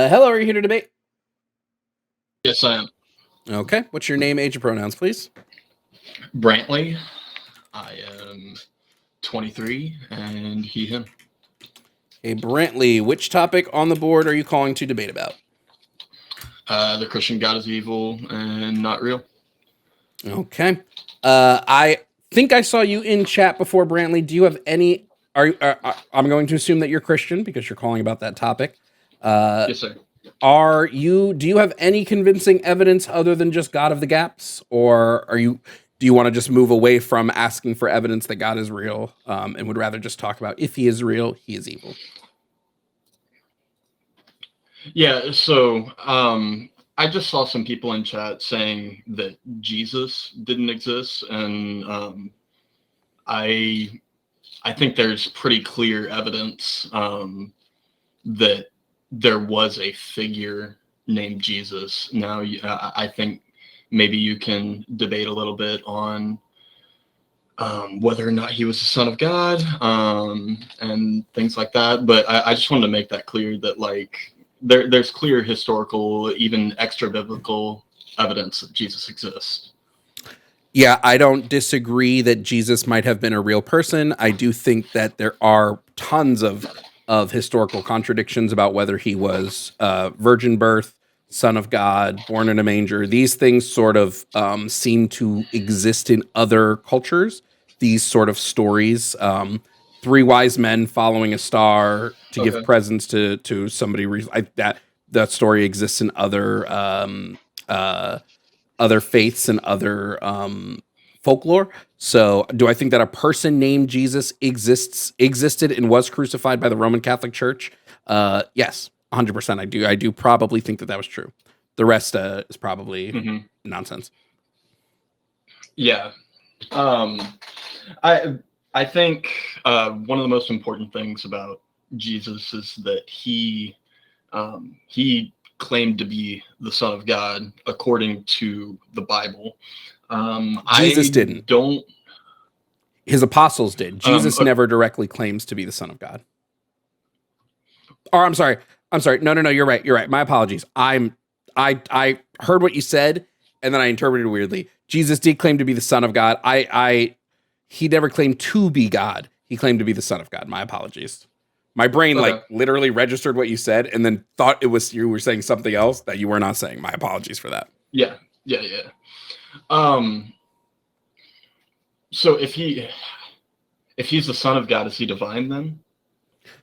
Hello, are you here to debate? Yes, I am. Okay. What's your name, age, and pronouns, please? Brantley. I am 23, and he, him. Hey, Brantley, which topic on the board are you calling to debate about? The Christian God is evil and not real. Okay. I think I saw you in chat before, Brantley. Do you have any... I'm going to assume that you're Christian because you're calling about that topic. Yes, sir. Do you have any convincing evidence other than just God of the gaps? Or do you want to just move away from asking for evidence that God is real, and would rather just talk about if he is real, he is evil? Yeah, so I just saw some people in chat saying that Jesus didn't exist, and I think there's pretty clear evidence that there was a figure named Jesus. Now, I think maybe you can debate a little bit on whether or not he was the Son of God, and things like that. But I just wanted to make that clear that, like, there's clear historical, even extra biblical evidence that Jesus exists. Yeah, I don't disagree that Jesus might have been a real person. I do think that there are tons of historical contradictions about whether he was virgin birth, son of God, born in a manger. These things sort of seem to exist in other cultures. These sort of stories, 3 wise men following a star to give presents to somebody. That story exists in other faiths and other folklore. So do I think that a person named Jesus existed and was crucified by the Roman Catholic Church? Yes, 100%. I do probably think that was true. The rest is probably nonsense. Yeah. I think one of the most important things about Jesus is that he claimed to be the Son of God according to the Bible. Jesus didn't. His apostles did. Jesus never directly claims to be the Son of God. Or I'm sorry. No, you're right. My apologies. I heard what you said and then I interpreted it weirdly. Jesus did claim to be the Son of God. He never claimed to be God. He claimed to be the Son of God. My apologies. My brain literally registered what you said and then thought it was you were saying something else that you were not saying. My apologies for that. Yeah. So if he's the Son of God, is he divine then?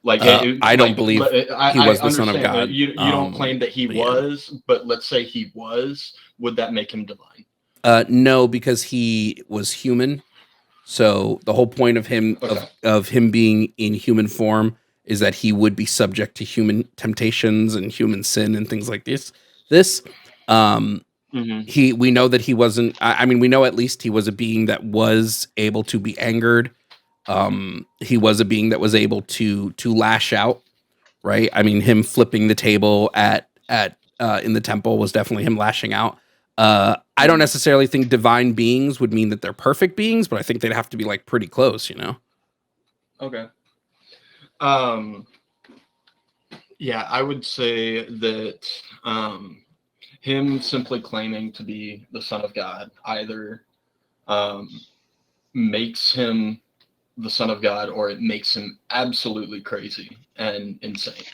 I don't believe he was the Son of God. You don't claim that he was, but let's say he was. Would that make him divine? No, because he was human. So the whole point of him of him being in human form is that he would be subject to human temptations and human sin and things like this. We know that he wasn't. We know at least he was a being that was able to be angered. He was a being that was able to lash out, right? I mean, him flipping the table in the temple was definitely him lashing out. I don't necessarily think divine beings would mean that they're perfect beings, but I think they'd have to be like pretty close, you know? Okay. Yeah, I would say that him simply claiming to be the Son of God either makes him the Son of God or it makes him absolutely crazy and insane.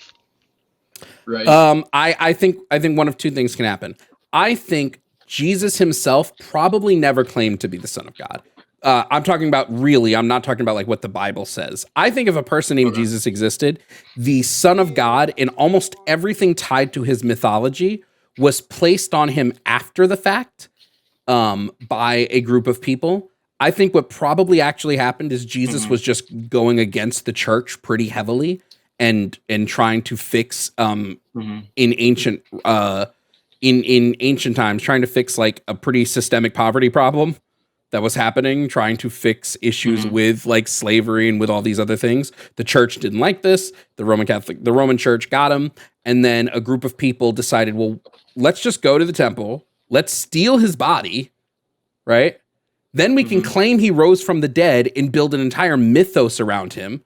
Right? I think one of two things can happen. I think Jesus himself probably never claimed to be the Son of God. I'm talking about I'm not talking about like what the Bible says. I think if a person named Jesus existed, the Son of God and almost everything tied to his mythology was placed on him after the fact by a group of people. I think what probably actually happened is Jesus was just going against the church pretty heavily and trying to fix in ancient times, trying to fix like a pretty systemic poverty problem that was happening, trying to fix issues with like slavery and with all these other things. The church didn't like this. The Roman Church got him. And then a group of people decided, well, let's just go to the temple. Let's steal his body, right? Then we can claim he rose from the dead and build an entire mythos around him.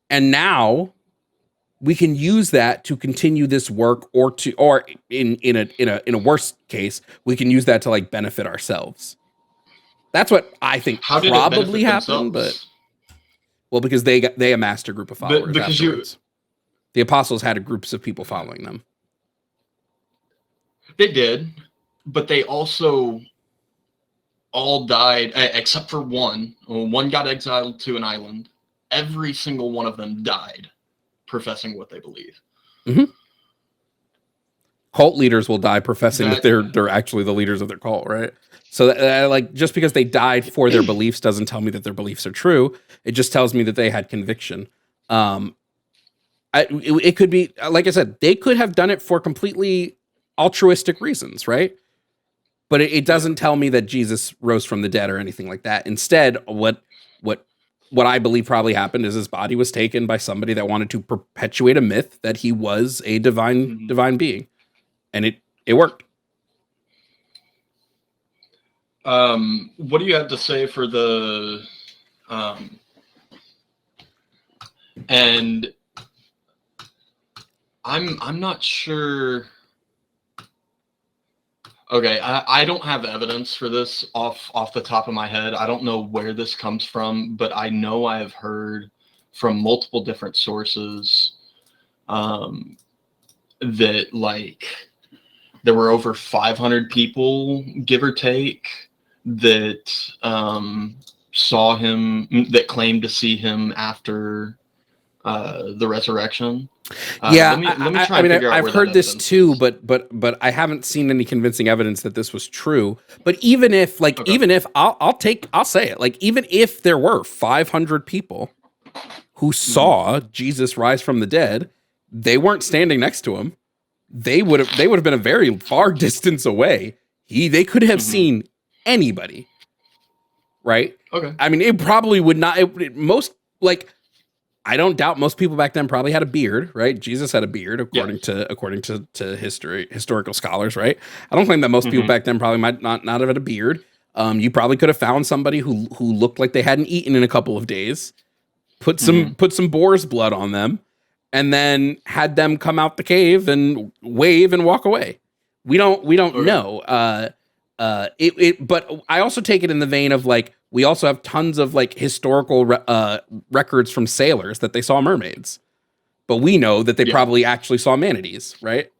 And now we can use that to continue this work, or in a worse case, we can use that to like benefit ourselves. That's what I think probably happened, but because they amassed a group of followers because afterwards. The apostles had groups of people following them. They did, but they also all died except for one. One got exiled to an island. Every single one of them died professing what they believe. Mm-hmm. Cult leaders will die professing that they're actually the leaders of their cult, right? So like just because they died for their beliefs doesn't tell me that their beliefs are true. It just tells me that they had conviction. It could be, like I said, they could have done it for completely altruistic reasons, right? But it doesn't tell me that Jesus rose from the dead or anything like that. Instead, what I believe probably happened is his body was taken by somebody that wanted to perpetuate a myth that he was a divine being, and it worked. What do you have to say for the and I'm not sure. Okay, I don't have evidence for this off the top of my head. I don't know where this comes from, but I know I have heard from multiple different sources that like there were over 500 people, give or take, that saw him, that claimed to see him after the resurrection. Let me try and figure out I've heard this too, but I haven't seen any convincing evidence that this was true. But even if I'll say it, like even if there were 500 people who saw Jesus rise from the dead, they weren't standing next to him. They would have been a very far distance away. They could have seen anybody, right? Okay. I mean, it probably would not. I don't doubt most people back then probably had a beard, right? Jesus had a beard, according to historical scholars, right? I don't claim that most people back then probably might not have had a beard. You probably could have found somebody who looked like they hadn't eaten in a couple of days, put some boar's blood on them, and then had them come out the cave and wave and walk away. We don't know. But I also take it in the vein of like, we also have tons of like historical records from sailors that they saw mermaids, but we know that they probably actually saw manatees, right?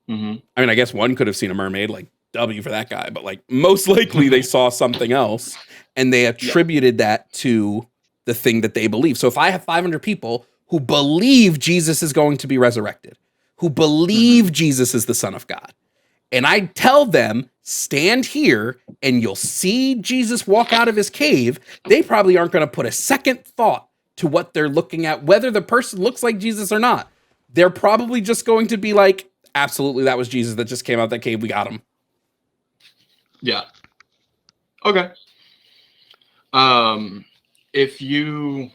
I mean, I guess one could have seen a mermaid, like W for that guy, but like most likely they saw something else and they attributed that to the thing that they believe. So if I have 500 people who believe Jesus is going to be resurrected, who believe Jesus is the Son of God, and I tell them, stand here and you'll see Jesus walk out of his cave, they probably aren't going to put a second thought to what they're looking at, whether the person looks like Jesus or not. They're probably just going to be like, absolutely, that was Jesus that just came out of that cave. We got him. Yeah. Okay. If you...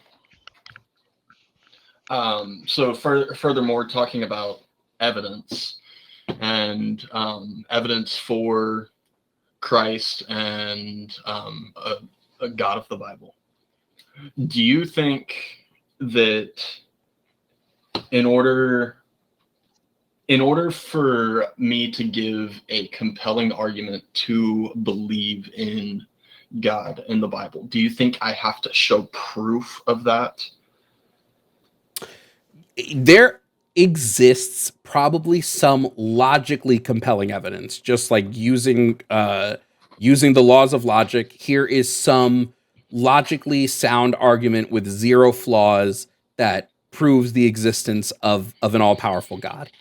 so furthermore, talking about evidence... and evidence for Christ and a God of the Bible. Do you think that in order for me to give a compelling argument to believe in God and the Bible, do you think I have to show proof of that? There exists probably some logically compelling evidence, just like using the laws of logic. Here is some logically sound argument with zero flaws that proves the existence of an all-powerful God.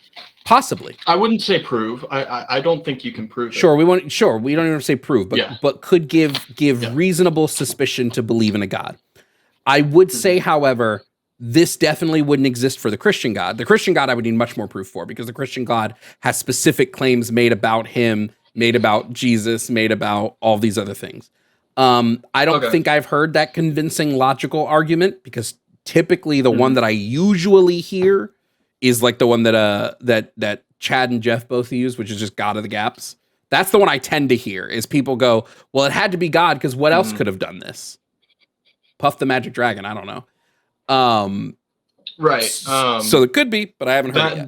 Possibly. I wouldn't say prove. I don't think you can prove it. We don't even say prove, but could give reasonable suspicion to believe in a God. I would say, however, this definitely wouldn't exist for the Christian God. The Christian God I would need much more proof for, because the Christian God has specific claims made about him, made about Jesus, made about all these other things. I don't think I've heard that convincing logical argument, because typically the one that I usually hear is like the one that Chad and Jeff both use, which is just God of the gaps. That's the one I tend to hear is people go, well, it had to be God because what else could have done this? Puff the Magic Dragon. I don't know. Right. So it could be, but I haven't heard it yet.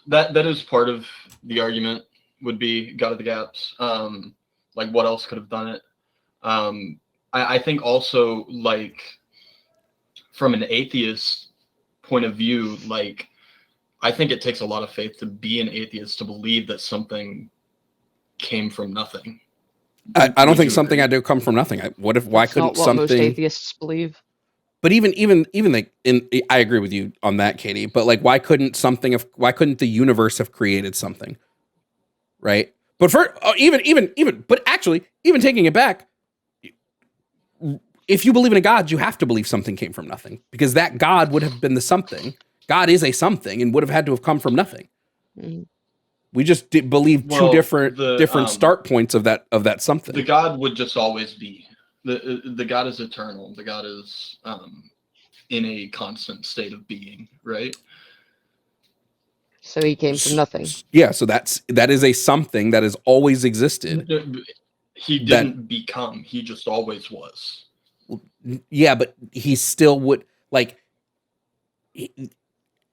That is part of the argument would be God of the gaps. Like what else could have done it? I think also like from an atheist point of view, like I think it takes a lot of faith to be an atheist to believe that something came from nothing. I don't think something had to come from nothing. Why couldn't not what most atheists believe? But even like I agree with you on that, Katie. But like, why couldn't the universe have created something, right? But but actually, even taking it back, if you believe in a God, you have to believe something came from nothing because that God would have been the something. God is a something and would have had to have come from nothing. Mm-hmm. We just believe two different start points of that something. The God would just always be. The God is eternal. The God is in a constant state of being, right? So he came from nothing. Yeah, so that is a something that has always existed. He didn't become. He just always was. Yeah, but he still would like.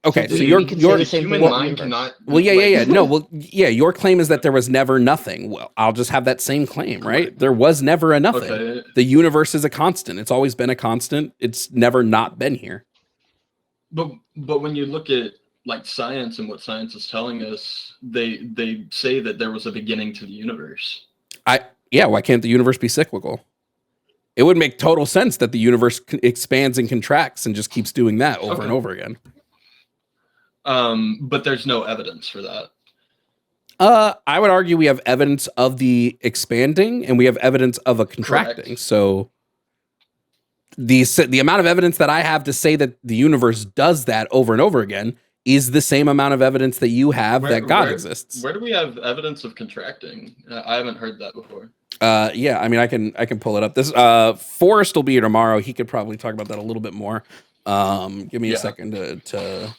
Okay, so your human mind cannot. Well, yeah. No, well, yeah. Your claim is that there was never nothing. Well, I'll just have that same claim, right? Correct. There was never a nothing. Okay. The universe is a constant. It's always been a constant. It's never not been here. But when you look at like science and what science is telling us, they say that there was a beginning to the universe. Why can't the universe be cyclical? It would make total sense that the universe expands and contracts and just keeps doing that over and over again. But there's no evidence for that. I would argue we have evidence of the expanding and we have evidence of a contracting. Correct. So the amount of evidence that I have to say that the universe does that over and over again is the same amount of evidence that you have that God exists. Where do we have evidence of contracting? I haven't heard that before. Yeah, I mean, I can pull it up. This Forrest will be here tomorrow. He could probably talk about that a little bit more. Give me a second to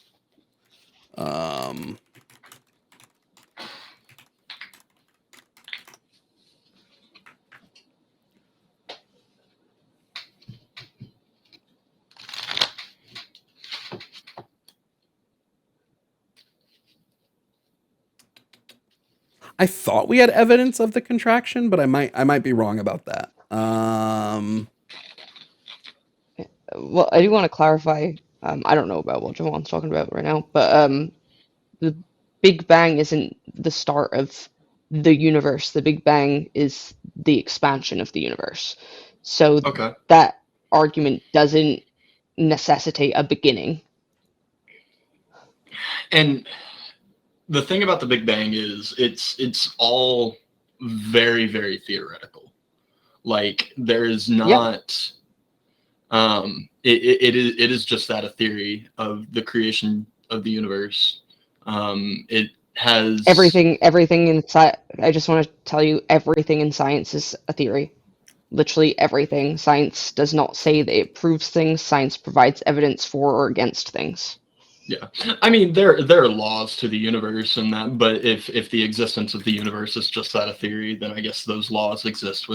I thought we had evidence of the contraction, but I might be wrong about that. Well, I do want to clarify. I don't know about what Jovan's talking about right now, but the Big Bang isn't the start of the universe. The Big Bang is the expansion of the universe. So that argument doesn't necessitate a beginning. And the thing about the Big Bang is it's all very, very theoretical. Like there is not it is just that, a theory of the creation of the universe. It has everything in I just want to tell you, everything in science is a theory. Literally everything. Science does not say that it proves things. Science provides evidence for or against things. Yeah, I mean there are laws to the universe and that, but if the existence of the universe is just that, a theory, then I guess those laws exist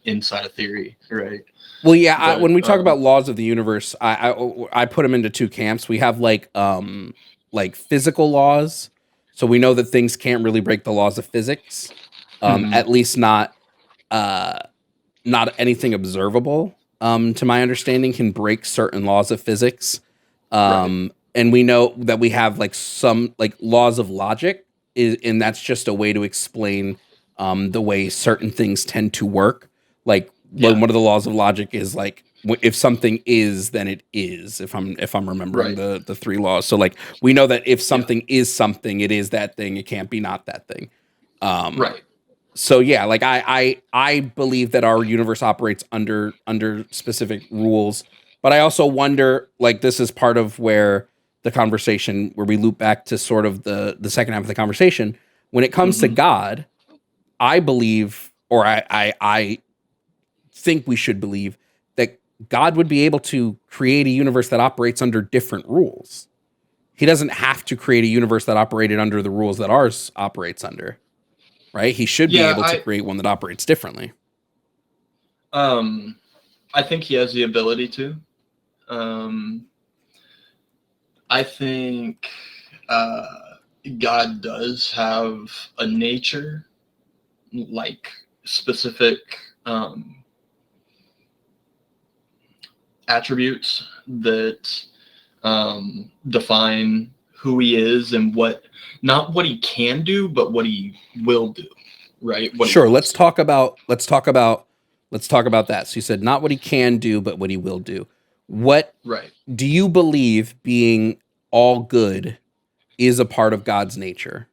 inside a theory, right? Well, yeah. But, when we talk about laws of the universe, I put them into two camps. We have like physical laws, so we know that things can't really break the laws of physics, at least not anything observable. To my understanding, can break certain laws of physics. Right. And we know that we have like some like laws of logic, and that's just a way to explain the way certain things tend to work. Like one of the laws of logic is like if something is, then it is. If I'm remembering the three laws, so like we know that if something is something, it is that thing. It can't be not that thing. Right. So yeah, like I believe that our universe operates under specific rules, but I also wonder, like this is part of where the conversation, where we loop back to sort of the second half of the conversation. When it comes to God, I believe, or I think we should believe that God would be able to create a universe that operates under different rules. He doesn't have to create a universe that operated under the rules that ours operates under. right? He should be Yeah, able to create one that operates differently. I think he has the ability to. I think God does have a nature, like specific attributes that define who he is and not what he can do, but what he will do, right? Sure. Let's talk about that. So you said not what he can do, but what he will do. What Right. do you believe being all good is a part of God's nature?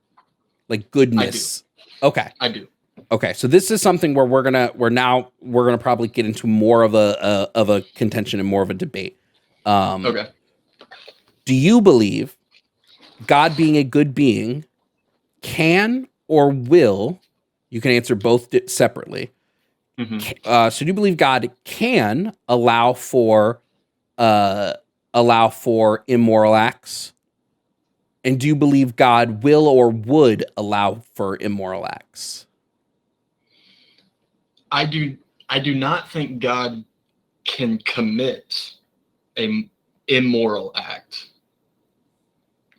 Like goodness. Okay. I do. Okay. So this is something where we're gonna probably get into more of a contention and more of a debate. Okay. Do you believe God being a good being can or will? You can answer both separately. Mm-hmm. So do you believe God can allow for immoral acts? And do you believe God will or would allow for immoral acts? I do not think God can commit an immoral act.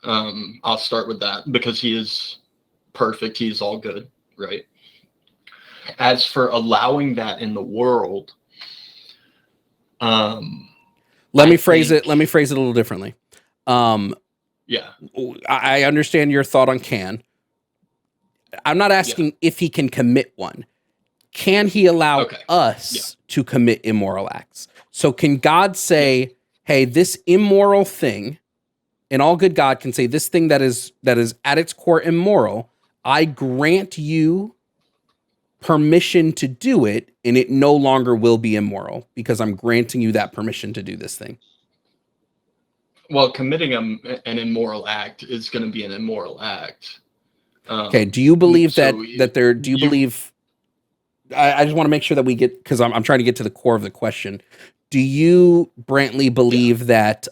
I'll start with that because he is perfect. He is all good, right? As for allowing that in the world, let me phrase it a little differently. Yeah. I understand your thought on can. I'm not asking if he can commit one. Can he allow us to commit immoral acts? So can God say, hey, this immoral thing, and all good God can say this thing that is at its core immoral, I grant you permission to do it, and it no longer will be immoral because I'm granting you that permission to do this thing. Well, committing an immoral act is going to be an immoral act. Okay. Do you believe believe? I just want to make sure that we get, because I'm trying to get to the core of the question. Do you, Brantley, believe that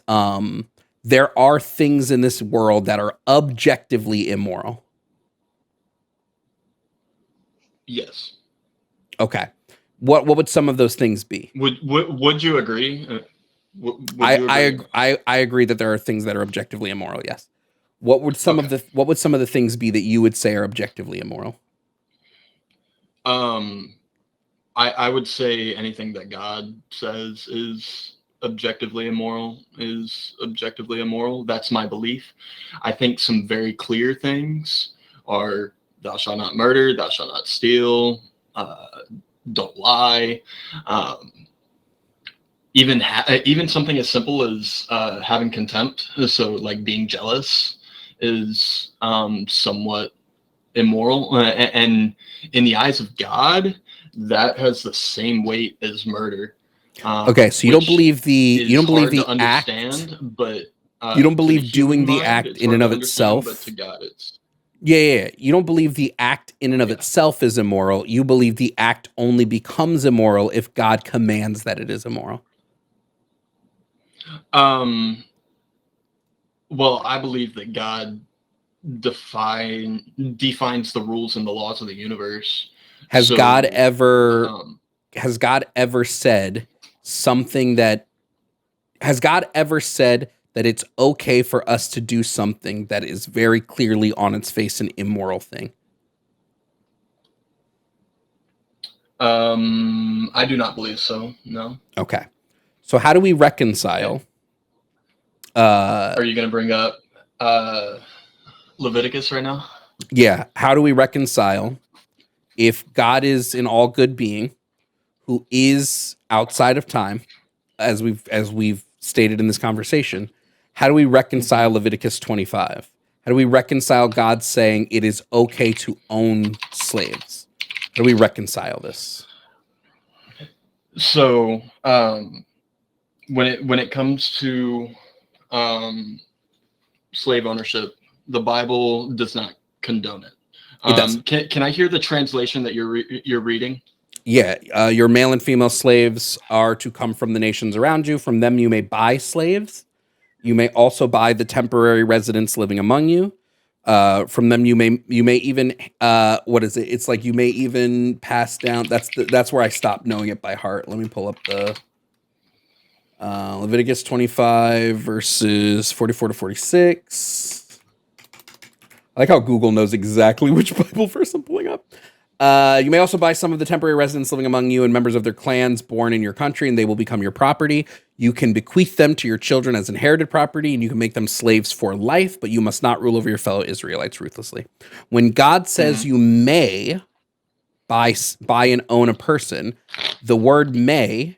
there are things in this world that are objectively immoral? Yes. Okay. What would some of those things be? Would you agree? I agree that there are things that are objectively immoral. Yes. What would some of the things be that you would say are objectively immoral? I would say anything that God says is objectively immoral. That's my belief. I think some very clear things are thou shalt not murder, thou shalt not steal, don't lie. Even something as simple as having contempt, so like being jealous, is somewhat immoral, and in the eyes of God, that has the same weight as murder. Okay, so you don't believe the act, but you don't believe doing the act in and of itself. But to God, it's yeah. You don't believe the act in and of itself is immoral. You believe the act only becomes immoral if God commands that it is immoral. Well, I believe that God defines the rules and the laws of the universe. Has God ever said something that it's okay for us to do something that is very clearly on its face an immoral thing? I do not believe so. No. Okay. So how do we reconcile? Are you going to bring up Leviticus right now? Yeah. How do we reconcile if God is an all good being who is outside of time, as we've stated in this conversation? How do we reconcile Leviticus 25? How do we reconcile God saying it is okay to own slaves? How do we reconcile this? So, when it comes to slave ownership, the Bible does not condone it. It does. Can I hear the translation that you're reading? Yeah, your male and female slaves are to come from the nations around you. From them you may buy slaves. You may also buy the temporary residents living among you. From them you may even what is it? It's like you may even pass down. That's where I stopped knowing it by heart. Let me pull up the Leviticus 25 verses 44 to 46. I like how Google knows exactly which Bible verse I'm pulling up. You may also buy some of the temporary residents living among you and members of their clans born in your country, and they will become your property. You can bequeath them to your children as inherited property, and you can make them slaves for life, but you must not rule over your fellow Israelites ruthlessly. When God says you may buy and own a person, the word may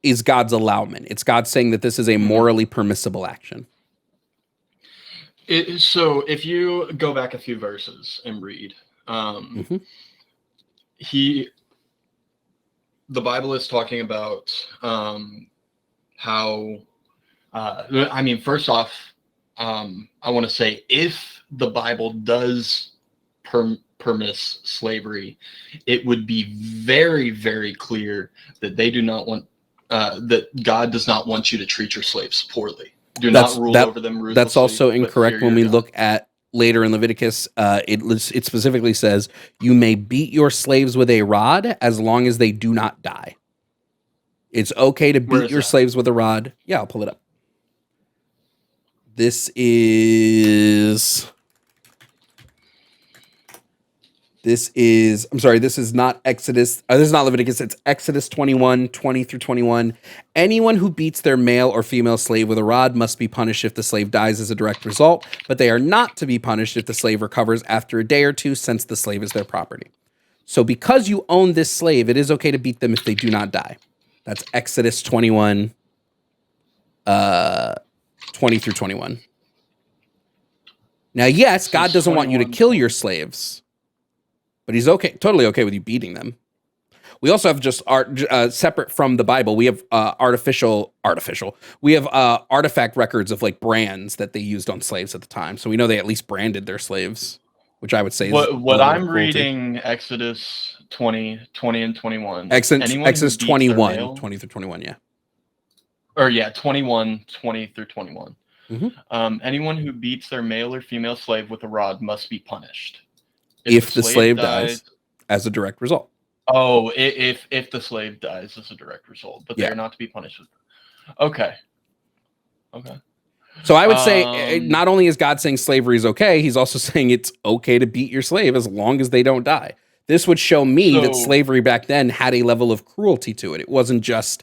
is God's allowment. It's God saying that this is a morally permissible action. So if you go back a few verses and read, the Bible is talking about how I mean, first off, I want to say if the Bible does permit slavery, it would be very, very clear that they do not want that God does not want you to treat your slaves poorly. Do not rule over them ruthlessly. That's also incorrect when we look at later in Leviticus. It specifically says you may beat your slaves with a rod as long as they do not die. It's okay to beat your slaves with a rod. Yeah, I'll pull it up. This is not Exodus. This is not Leviticus. It's Exodus 21, 20 through 21. Anyone who beats their male or female slave with a rod must be punished if the slave dies as a direct result, but they are not to be punished if the slave recovers after a day or two, since the slave is their property. So because you own this slave, it is okay to beat them if they do not die. That's Exodus 21, 20 through 21. Now, yes, God doesn't want you to kill your slaves, but he's totally okay with you beating them. We also have just separate from the Bible, we have we have artifact records of like brands that they used on slaves at the time. So we know they at least branded their slaves, which I would say is what I'm reading, Exodus 20 and 21. Exodus 21, 20 through 21, yeah. Or yeah, 21, 20 through 21. Anyone who beats their male or female slave with a rod must be punished. If the slave dies as a direct result. Oh, if the slave dies as a direct result, but they're not to be punished. Okay. So I would say not only is God saying slavery is okay, he's also saying it's okay to beat your slave as long as they don't die. This would show me that slavery back then had a level of cruelty to it. It wasn't just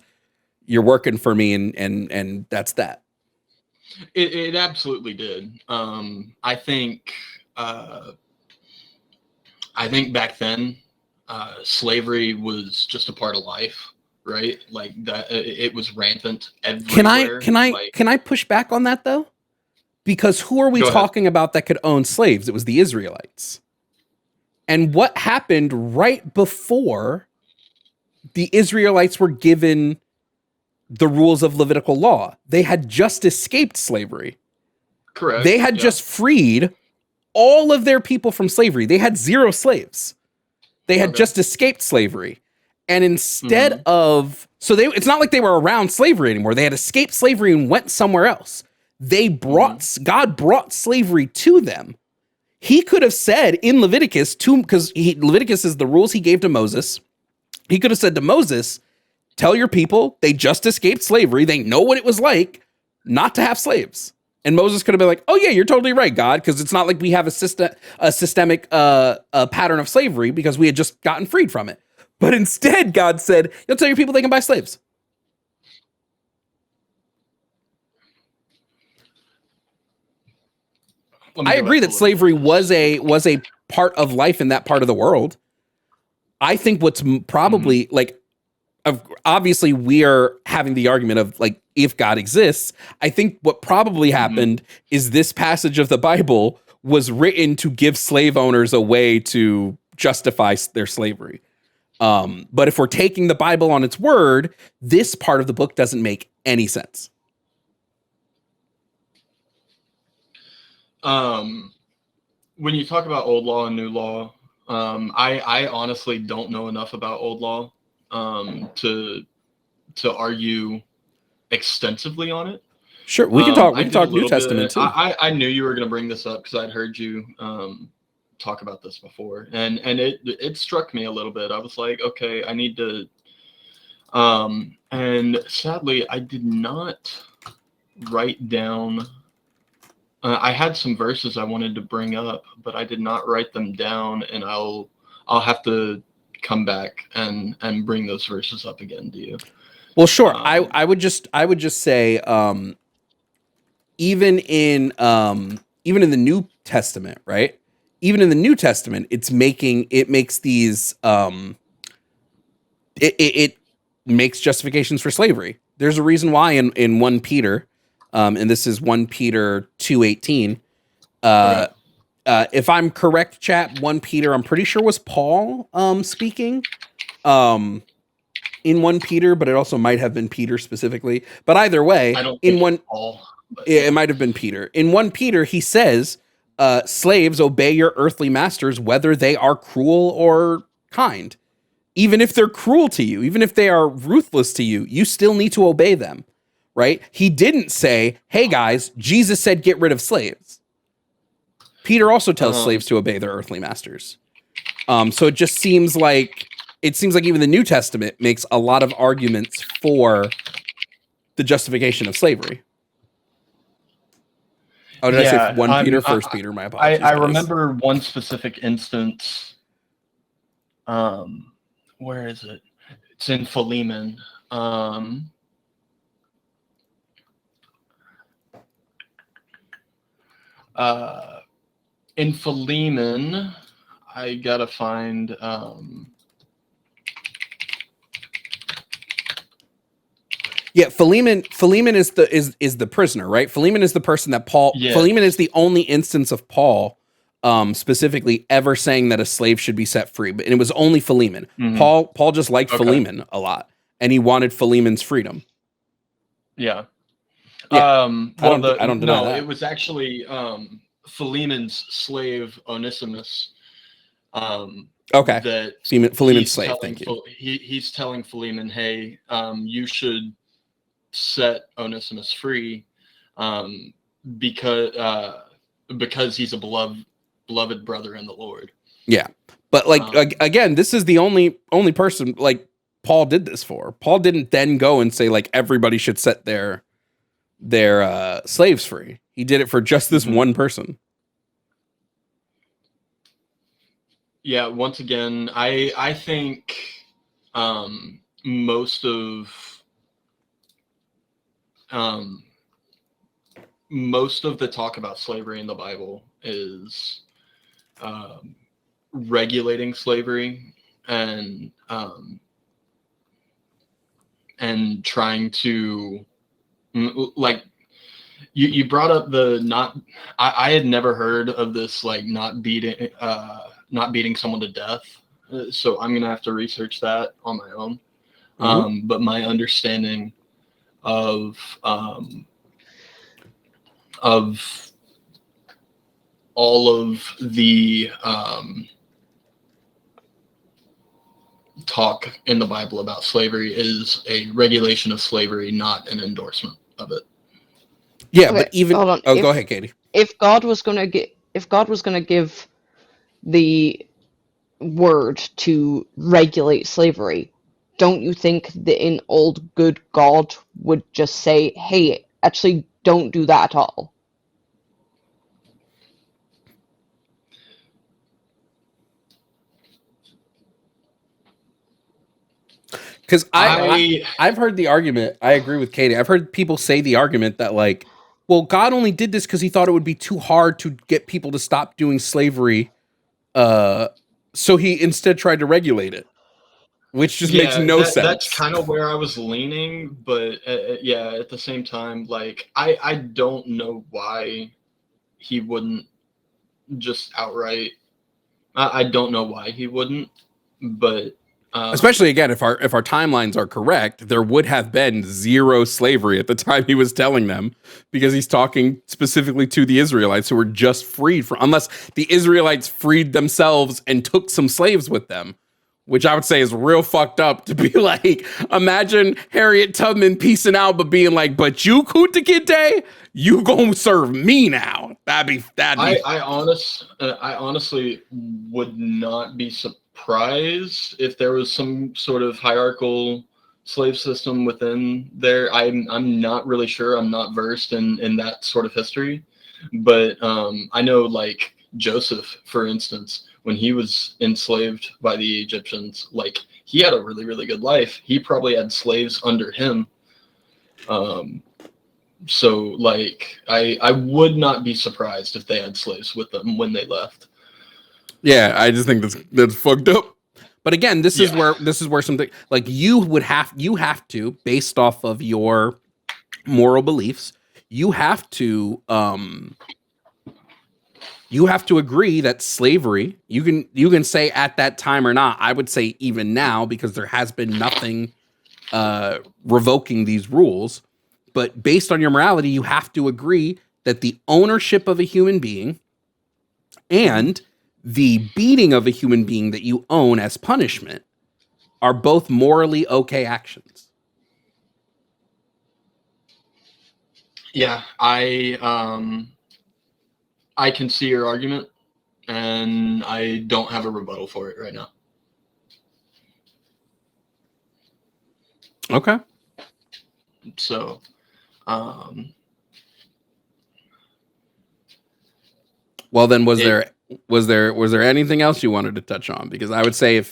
you're working for me and that's that. It absolutely did. I think back then, slavery was just a part of life, right? Like that, it was rampant everywhere. Can I push back on that though? Because who are we talking about that could own slaves? It was the Israelites. And what happened right before the Israelites were given the rules of Levitical law? They had just escaped slavery. Correct. They had just freed all of their people from slavery. They had 0 slaves. They had just escaped slavery. And instead of, it's not like they were around slavery anymore. They had escaped slavery and went somewhere else. God brought slavery to them. He could have said in Leviticus, because Leviticus is the rules he gave to Moses. He could have said to Moses, tell your people they just escaped slavery. They know what it was like not to have slaves. And Moses could have been like, oh yeah, you're totally right, God, because it's not like we have a systemic pattern of slavery because we had just gotten freed from it. But instead, God said, you'll tell your people they can buy slaves. I agree that slavery was a part of life in that part of the world. I think what's probably obviously we are having the argument of like, if God exists, I think what probably happened is this passage of the Bible was written to give slave owners a way to justify their slavery. But if we're taking the Bible on its word, this part of the book doesn't make any sense. When you talk about old law and new law, I honestly don't know enough about old law to argue extensively on it. Sure, we can talk. We I can did a talk New little Testament bit. too. I knew you were going to bring this up because I'd heard you talk about this before, and it struck me a little bit. I was like, okay, I need to. And sadly, I did not write down. I had some verses I wanted to bring up, but I did not write them down, and I'll have to come back and bring those verses up again to you. Well, sure. I would just say even in the New Testament, right? Even in the New Testament, it makes these it makes justifications for slavery. There's a reason why in 1 Peter, and this is 1 Peter 2:18. Okay. If I'm correct, chat, 1 Peter, I'm pretty sure was Paul speaking in 1 Peter, but it also might have been Peter specifically. But either way, I don't think it's Paul. It might have been Peter. In 1 Peter, he says, slaves, obey your earthly masters, whether they are cruel or kind. Even if they're cruel to you, even if they are ruthless to you, you still need to obey them, right? He didn't say, hey guys, Jesus said get rid of slaves. Peter also tells slaves to obey their earthly masters. So it just seems like even the New Testament makes a lot of arguments for the justification of slavery. Oh, did I say 1 Peter, 1 Peter? My apologies. I remember one specific instance. Where is it? It's in Philemon. In Philemon, I gotta find. Yeah, Philemon is the prisoner, right? Philemon is the person that Paul. Yes. Philemon is the only instance of Paul specifically ever saying that a slave should be set free, but it was only Philemon. Mm-hmm. Paul just liked Philemon a lot, and he wanted Philemon's freedom. Yeah. I don't deny no, that. it was actually Philemon's slave Onesimus. Okay. That Philemon's slave. Thank you. He's telling Philemon, hey, you should set Onesimus free, because he's a beloved brother in the Lord. Yeah, but again, this is the only person like Paul did this for. Paul didn't then go and say like everybody should set their slaves free. He did it for just this one person. Yeah. Once again, I think most of the talk about slavery in the Bible is regulating slavery and trying to, like, you brought up the not. I had never heard of this, like, not beating someone to death. So I'm gonna have to research that on my own. But my understanding of all of the talk in the Bible about slavery is a regulation of slavery, not an endorsement of it. Yeah, Okay, but even hold on. go ahead, Katie. If God was gonna give the word to regulate slavery, don't you think that an old good God would just say, hey, actually don't do that at all? Because I've heard the argument. I agree with Katie. I've heard people say the argument that, like, well, God only did this because he thought it would be too hard to get people to stop doing slavery. So he instead tried to regulate it, which just makes no sense. That's kind of where I was leaning. But yeah, at the same time, like, I don't know why he wouldn't just outright. I don't know why he wouldn't, but. Especially again, if our timelines are correct, there would have been zero slavery at the time he was telling them, because he's talking specifically to the Israelites who were just freed from, unless the Israelites freed themselves and took some slaves with them, which I would say is real fucked up to be like, imagine Harriet Tubman peacing out, but being like, but you Kunta Kinte, you gonna serve me now. I honestly would not be surprised if there was some sort of hierarchical slave system within there. I'm not really sure. I'm not versed in that sort of history, but I know like Joseph, for instance, when he was enslaved by the Egyptians, like he had a really, really good life. He probably had slaves under him. So like I would not be surprised if they had slaves with them when they left. Yeah, I just think that's fucked up. But again, this is where something like you have to, based off of your moral beliefs, you have to agree that slavery, you can say at that time or not. I would say even now, because there has been nothing revoking these rules. But based on your morality, you have to agree that the ownership of a human being and the beating of a human being that you own as punishment are both morally okay actions. Yeah, I can see your argument, and I don't have a rebuttal for it right now. Okay. So, well, then was there anything else you wanted to touch on? Because I would say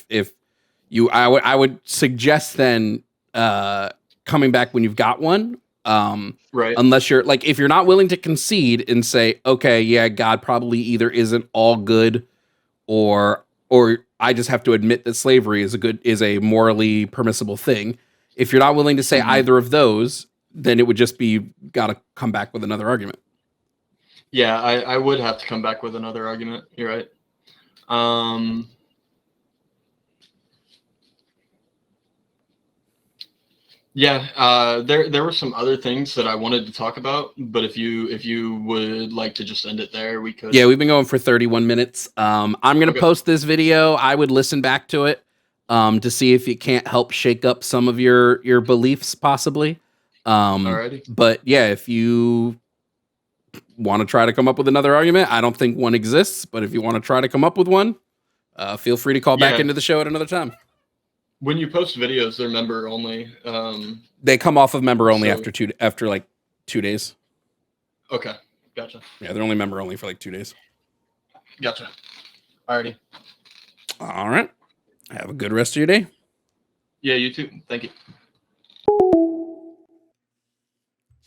I would suggest then coming back when you've got one. Right. Unless you're like, if you're not willing to concede and say, okay, yeah, God probably either isn't all good or I just have to admit that slavery is a morally permissible thing. If you're not willing to say either of those, then it would just be got to come back with another argument. Yeah, I would have to come back with another argument. You're right. Yeah, there were some other things that I wanted to talk about, but if you would like to just end it there, we could. Yeah, we've been going for 31 minutes. I'm going to post this video. I would listen back to it to see if it can't help shake up some of your beliefs possibly. Alrighty. But yeah, if you want to try to come up with another argument, I don't think one exists, but if you want to try to come up with one, feel free to call back into the show at another time. When you post videos, they're member only. They come off of member only after like 2 days. Okay, gotcha. Yeah, they're only member only for like 2 days. Gotcha. Alrighty. All right. Have a good rest of your day. Yeah, you too. Thank you.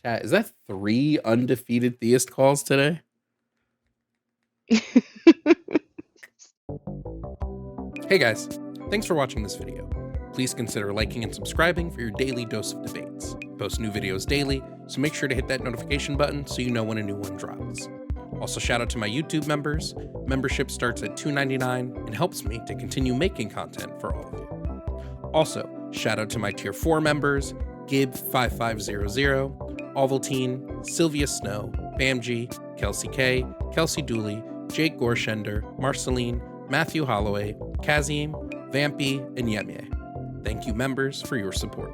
Chat, is that 3 undefeated theist calls today? Hey guys, thanks for watching this video. Please consider liking and subscribing for your daily dose of debates. I post new videos daily, so make sure to hit that notification button so you know when a new one drops. Also, shout out to my YouTube members. Membership starts at $2.99 and helps me to continue making content for all of you. Also, shout out to my Tier 4 members, Gib5500, Ovaltine, Sylvia Snow, Bamji, Kelsey K, Kelsey Dooley, Jake Gorshender, Marceline, Matthew Holloway, Kazim, Vampy, and Yemye. Thank you, members, for your support.